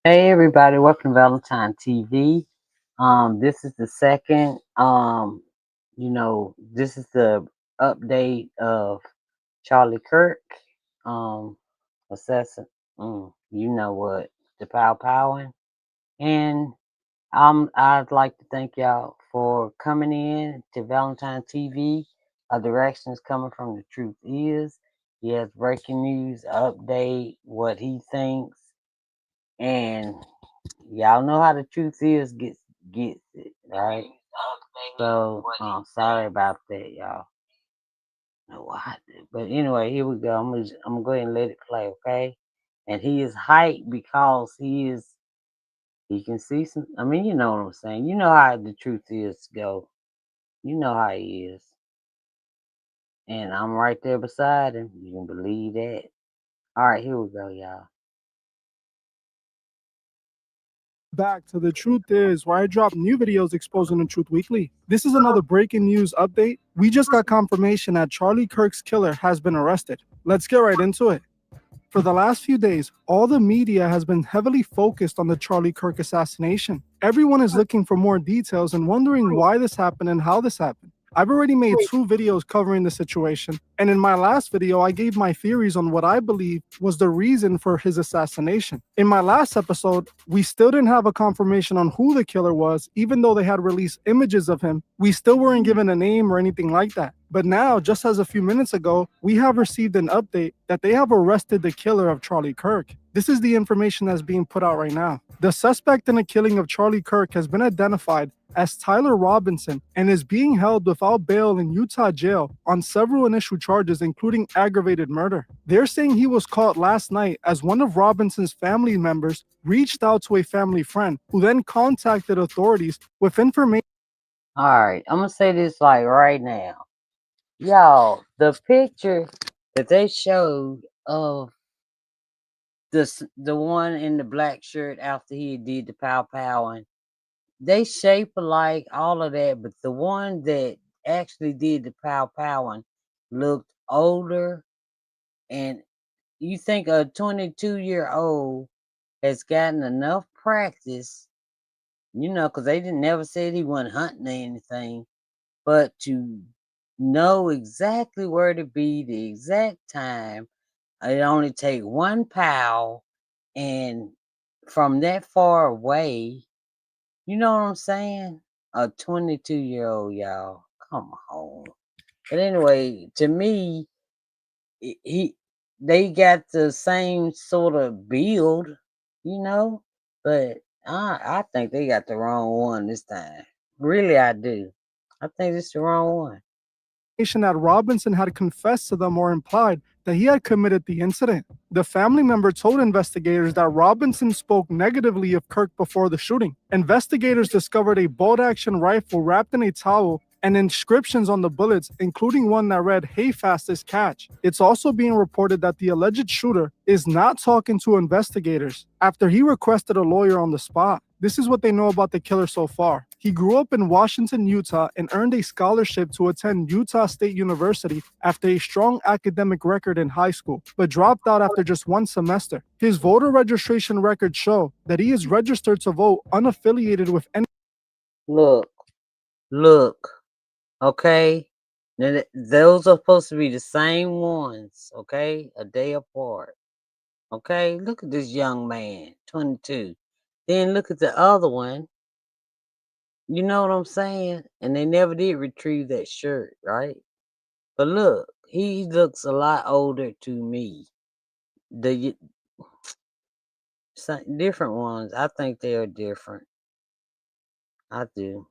Hey everybody, welcome to Valentine TV. This is the second this is the update of Charlie Kirk, um, assassin you know what, the powing. And I'd like to thank y'all for coming in to Valentine TV. A direction is coming from the truth is. He has breaking news, update, what he thinks, and y'all know how the truth is gets it, right? So sorry about that, y'all. No, I did. But anyway, here we go. I'm gonna go ahead and let it play, okay? And he is hyped because he can see some. I mean, you know what I'm saying. You know how the truth is go. You know how he is, and I'm right there beside him. You can believe that. All right, here we go, y'all. Back to The Truth Is, where I drop new videos exposing the truth weekly. This is another breaking news update. We just got confirmation that Charlie Kirk's killer has been arrested. Let's get right into it. For the last few days, all the media has been heavily focused on the Charlie Kirk assassination. Everyone is looking for more details and wondering why this happened and how this happened. I've already made 2 videos covering the situation, and in my last video, I gave my theories on what I believe was the reason for his assassination. In my last episode, we still didn't have a confirmation on who the killer was, even though they had released images of him. We still weren't given a name or anything like that. But now, just as a few minutes ago, we have received an update that they have arrested the killer of Charlie Kirk. This is the information that's being put out right now. The suspect in the killing of Charlie Kirk has been identified as Tyler Robinson and is being held without bail in Utah jail on several initial charges, including aggravated murder. They're saying he was caught last night as one of Robinson's family members reached out to a family friend who then contacted authorities with information. All right, I'm gonna say this like right now. Y'all, the picture that they showed of the one in the black shirt after he did the powing, they shape alike, all of that, but the one that actually did the powing looked older, and you think a 22-year-old has gotten enough practice, because they didn't never said he wasn't hunting or anything, but to know exactly where to be, the exact time. It only take one pow, and from that far away, you know what I'm saying? A 22-year-old, y'all. Come on. But anyway, to me, he they got the same sort of build, you know, but I think they got the wrong one this time. Really, I do. I think it's the wrong one. That Robinson had confessed to them or implied that he had committed the incident. The family member told investigators that Robinson spoke negatively of Kirk before the shooting. Investigators discovered a bolt-action rifle wrapped in a towel and inscriptions on the bullets, including one that read, "Hey, fastest catch." It's also being reported that the alleged shooter is not talking to investigators after he requested a lawyer on the spot. This is what they know about the killer so far. He grew up in Washington, Utah, and earned a scholarship to attend Utah State University after a strong academic record in high school, but dropped out after just one semester. His voter registration records show that he is registered to vote unaffiliated with any. Look, look, okay? Now, those are supposed to be the same ones, okay? A day apart. Okay, look at this young man, 22. Then look at the other one. You know what I'm saying? And they never did retrieve that shirt, right? But look, he looks a lot older to me. The different ones, I think they are different. I do.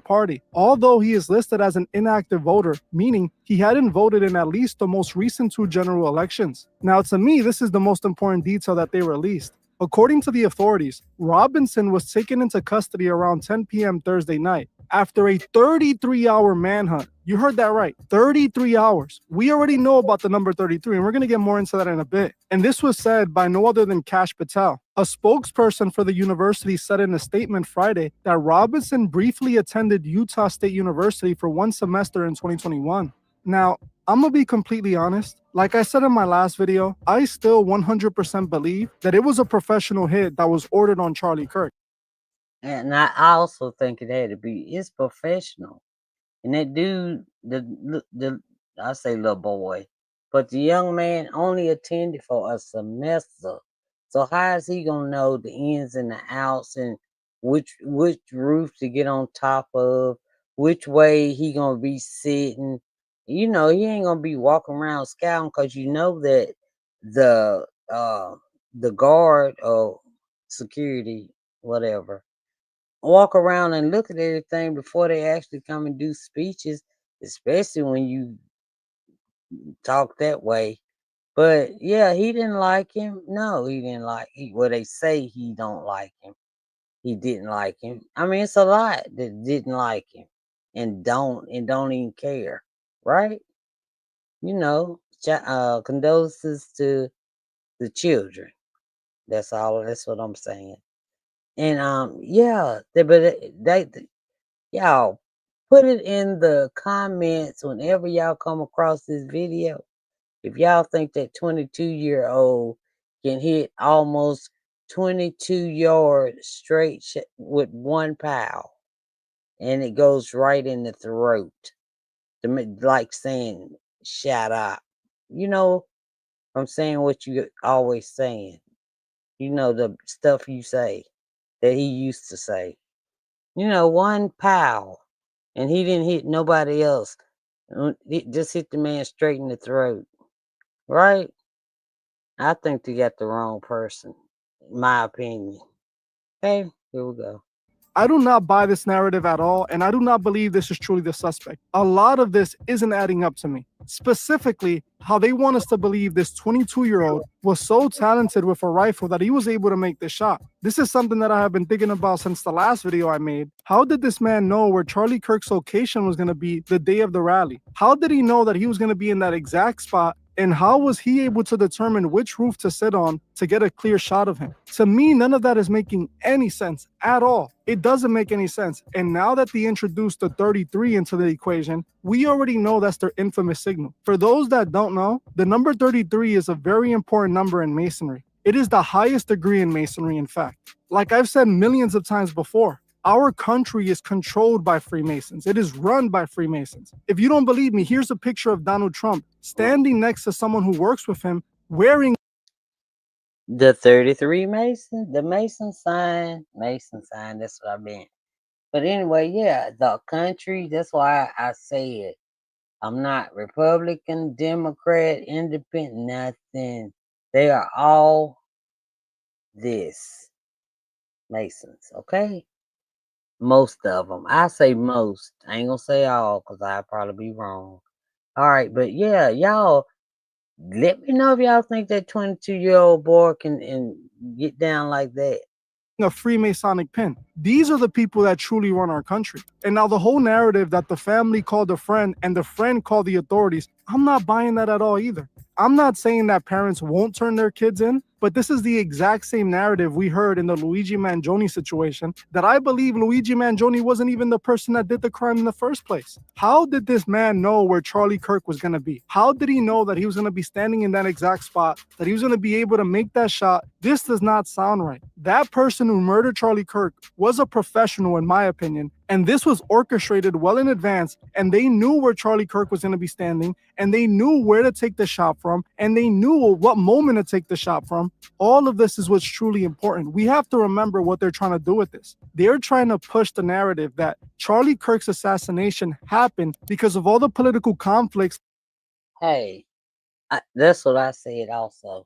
Party, although he is listed as an inactive voter, meaning he hadn't voted in at least the most recent 2 general elections. Now, to me, this is the most important detail that they released. According to the authorities, Robinson was taken into custody around 10 p.m. Thursday night after a 33-hour manhunt. You heard that right, 33 hours. We already know about the number 33, and we're going to get more into that in a bit. And this was said by no other than Kash Patel. A spokesperson for the university said in a statement Friday that Robinson briefly attended Utah State University for one semester in 2021. Now, I'm going to be completely honest. Like I said in my last video, I still 100% believe that it was a professional hit that was ordered on Charlie Kirk. And I also think it had to be. It's professional. And that dude, the I say little boy, but the young man only attended for a semester. So how is he gonna know the ins and the outs and which roof to get on top of, which way he gonna be sitting? You know, he ain't gonna be walking around scouting because you know that the uh the guard or security, whatever, walk around and look at everything before they actually come and do speeches, especially when you talk that way. But yeah, he didn't like him. No, he didn't like well, they say he don't like him. He didn't like him. I mean, it's a lot that didn't like him and don't even care. Right? You know, condolences to the children. That's what I'm saying. And yeah, they y'all put it in the comments whenever y'all come across this video. If y'all think that 22-year-old can hit almost 22 yards straight with one pow, and it goes right in the throat, like saying, shut up. You know, I'm saying what you always saying. You know, the stuff you say that he used to say. You know, one pow, and he didn't hit nobody else. It just hit the man straight in the throat, right? I think they got the wrong person, in my opinion. Okay, here we go. I do not buy this narrative at all, and I do not believe this is truly the suspect. A lot of this isn't adding up to me. Specifically, how they want us to believe this 22-year-old was so talented with a rifle that he was able to make the shot. This is something that I have been thinking about since the last video I made. How did this man know where Charlie Kirk's location was going to be the day of the rally? How did he know that he was going to be in that exact spot? And how was he able to determine which roof to sit on to get a clear shot of him? To me, none of that is making any sense at all. It doesn't make any sense. And now that they introduced the 33 into the equation, we already know that's their infamous signal. For those that don't know, the number 33 is a very important number in Masonry. It is the highest degree in Masonry, in fact. Like I've said millions of times before, our country is controlled by Freemasons. It is run by Freemasons. If you don't believe me, here's a picture of Donald Trump standing next to someone who works with him wearing The 33 Mason, the Mason sign, that's what I meant. But anyway, yeah, the country, that's why I said I'm not Republican, Democrat, Independent, nothing. They are all this Masons, okay? Most of them. I say most. I ain't gonna say all because I'd probably be wrong. All right, but yeah, y'all let me know if y'all think that 22-year-old boy can and get down like that. a Freemasonic pin. These are the people that truly run our country. And now the whole narrative that the family called a friend and the friend called the authorities, I'm not buying that at all either. I'm not saying that parents won't turn their kids in, but this is the exact same narrative we heard in the Luigi Mangione situation, that I believe Luigi Mangione wasn't even the person that did the crime in the first place. How did this man know where Charlie Kirk was going to be? How did he know that he was going to be standing in that exact spot, that he was going to be able to make that shot? This does not sound right. That person who murdered Charlie Kirk was a professional, in my opinion, and this was orchestrated well in advance, and they knew where Charlie Kirk was going to be standing, and they knew where to take the shot from, and they knew what moment to take the shot from. All of this is what's truly important. We have to remember what they're trying to do with this. They're trying to push the narrative that Charlie Kirk's assassination happened because of all the political conflicts. Hey, that's what I said also.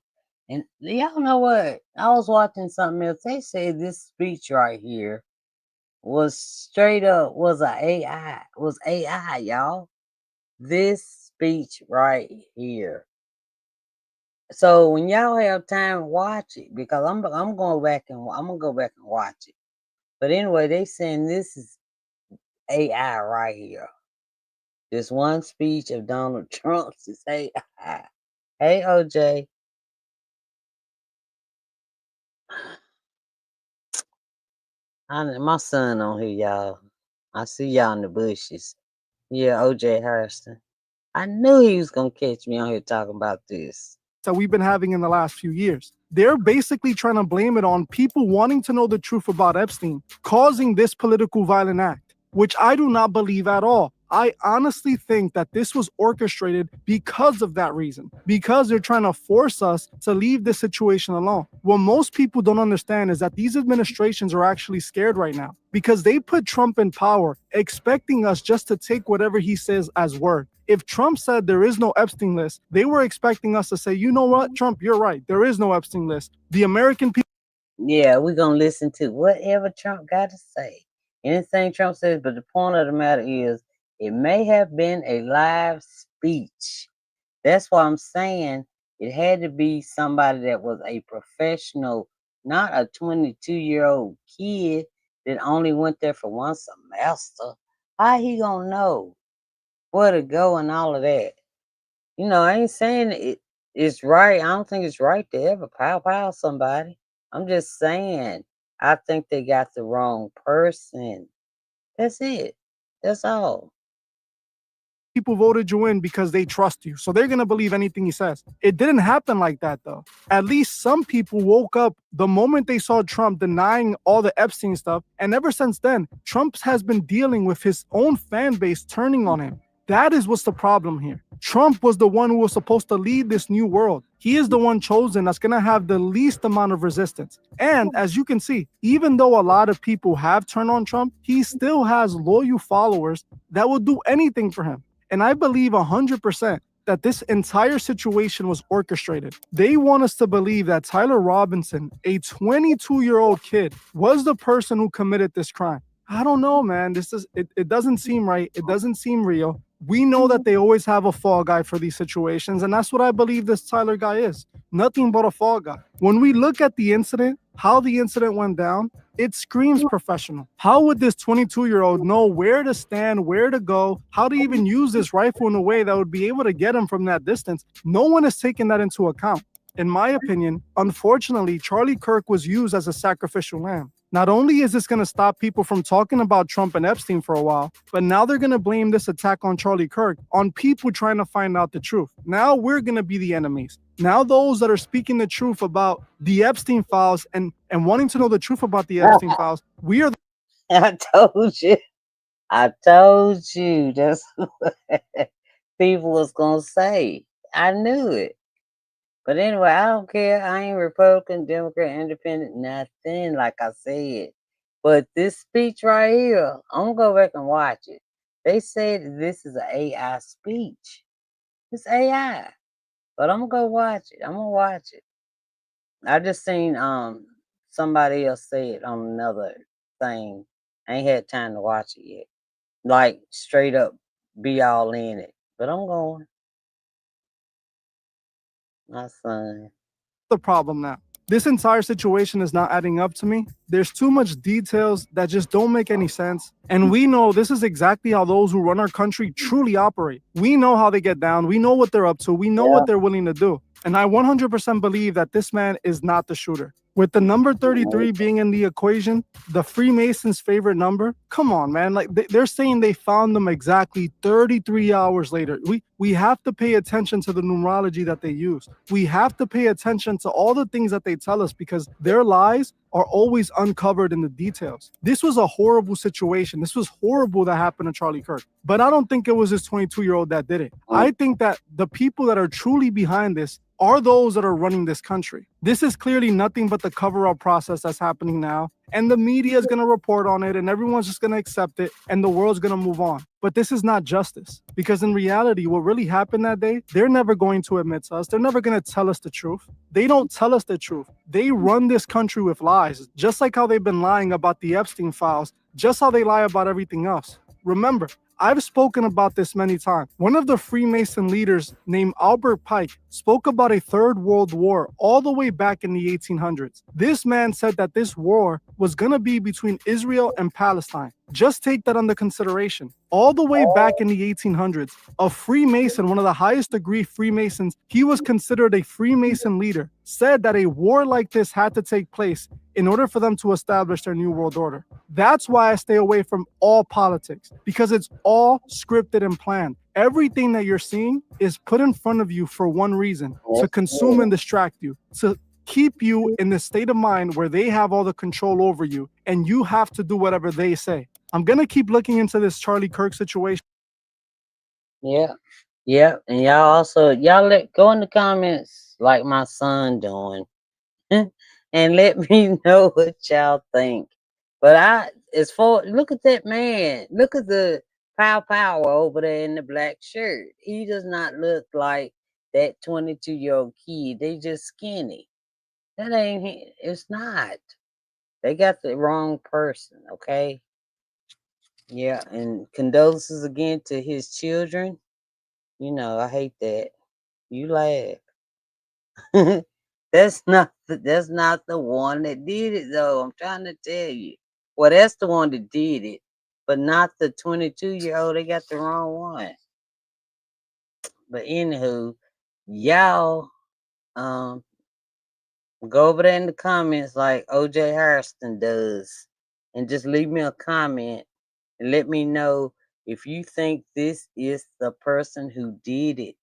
And y'all know what? I was watching something else. They said this speech right here was straight up was a AI. Was AI, y'all. This speech right here. So when y'all have time, watch it because I'm going back and I'm gonna go back and watch it. But anyway, they saying this is AI right here. This one speech of Donald Trump's is AI. Hey OJ, my son on here, y'all. I see y'all in the bushes. Yeah, OJ Harrison. I knew he was gonna catch me on here talking about this. that we've been having in the last few years. They're basically trying to blame it on people wanting to know the truth about Epstein, causing this political violent act, which I do not believe at all. I honestly think that this was orchestrated because of that reason, because they're trying to force us to leave this situation alone. What most people don't understand is that these administrations are actually scared right now because they put Trump in power, expecting us just to take whatever he says as word. If Trump said there is no Epstein list, they were expecting us to say, you know what, Trump, you're right. There is no Epstein list. The American people. Yeah, we're gonna listen to whatever Trump got to say. Anything Trump says, but the point of the matter is it may have been a live speech. That's why I'm saying it had to be somebody that was a professional, not a 22-year-old kid that only went there for one semester. How he gonna know where to go and all of that? I ain't saying it's right. I don't think it's right to ever pow somebody. I'm just saying I think they got the wrong person. That's it. That's all. People voted you in because they trust you. So they're going to believe anything he says. It didn't happen like that, though. At least some people woke up the moment they saw Trump denying all the Epstein stuff. And ever since then, Trump has been dealing with his own fan base turning on him. That is what's the problem here. Trump was the one who was supposed to lead this new world. He is the one chosen that's going to have the least amount of resistance. And as you can see, even though a lot of people have turned on Trump, he still has loyal followers that will do anything for him. And I believe 100% that this entire situation was orchestrated. They want us to believe that Tyler Robinson, a 22-year-old kid, was the person who committed this crime. I don't know, man. It doesn't seem right. It doesn't seem real. We know that they always have a fall guy for these situations, and that's what I believe this Tyler guy is. Nothing but a fall guy. When we look at the incident, how the incident went down, it screams professional. How would this 22-year-old know where to stand, where to go, how to even use this rifle in a way that would be able to get him from that distance? No one is taking that into account. In my opinion, unfortunately, Charlie Kirk was used as a sacrificial lamb. Not only is this going to stop people from talking about Trump and Epstein for a while, but now they're going to blame this attack on Charlie Kirk on people trying to find out the truth. Now we're going to be the enemies. Now those that are speaking the truth about the Epstein files and wanting to know the truth about the Epstein files, we are. I told you. I told you. That's what people was gonna say. I knew it. But anyway, I don't care. I ain't Republican, Democrat, Independent, nothing, like I said. But this speech right here, I'm gonna go back and watch it. They said this is an AI speech. It's AI. But I'm gonna go watch it. I'm gonna watch it. I just seen somebody else say it on another thing. I ain't had time to watch it yet. Like straight up be all in it. But I'm going. My son. The problem now. This entire situation is not adding up to me. There's too much details that just don't make any sense. And we know this is exactly how those who run our country truly operate. We know how they get down. We know what they're up to. We know what they're willing to do. And I 100% believe that this man is not the shooter. With the number 33 being in the equation, the Freemasons' favorite number, come on, man. Like they're saying they found them exactly 33 hours later. We have to pay attention to the numerology that they use. We have to pay attention to all the things that they tell us because their lies are always uncovered in the details. This was a horrible situation. This was horrible that happened to Charlie Kirk. But I don't think it was this 22-year-old that did it. I think that the people that are truly behind this are those that are running this country. This is clearly nothing but the cover-up process that's happening now. And the media is going to report on it and everyone's just going to accept it and the world's going to move on. But this is not justice because in reality, what really happened that day, they're never going to admit to us. They're never going to tell us the truth. They don't tell us the truth. They run this country with lies, just like how they've been lying about the Epstein files, just how they lie about everything else. Remember, I've spoken about this many times. One of the Freemason leaders named Albert Pike spoke about a third world war all the way back in the 1800s. This man said that this war was going to be between Israel and Palestine. Just take that under consideration. All the way back in the 1800s, a Freemason, one of the highest degree Freemasons, he was considered a Freemason leader, said that a war like this had to take place in order for them to establish their new world order. That's why I stay away from all politics, because it's all scripted and planned. Everything that you're seeing is put in front of you for one reason: to That's consume good. and distract you, to keep you in the state of mind where they have all the control over you and you have to do whatever they say. I'm going to keep looking into this Charlie Kirk situation. Yeah. Yeah. And y'all also y'all let go in the comments like my son doing. And let me know what y'all think. But as for look at that man. Look at the power over there in the black shirt. He does not look like that 22-year-old kid. They just skinny. That ain't he. It's not. They got the wrong person, okay? Yeah, and condolences again to his children. I hate that. You laugh. That's not the one that did it though. I'm trying to tell you. Well, that's the one that did it, but not the 22-year-old. They got the wrong one. But anywho, y'all um go over there in the comments like OJ Harrison does, and just leave me a comment and let me know if you think this is the person who did it.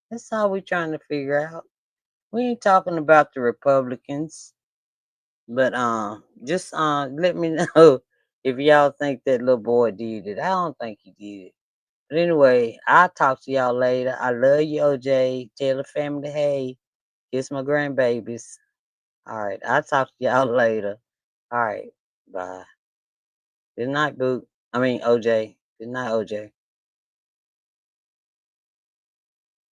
That's all we're trying to figure out. We ain't talking about the Republicans. But just let me know if y'all think that little boy did it. I don't think he did it. But anyway, I'll talk to y'all later. I love you, OJ. Tell the family hey. Kiss my grandbabies. All right, I'll talk to y'all later. All right, bye. Good night, Boot. I mean OJ. Good night, OJ.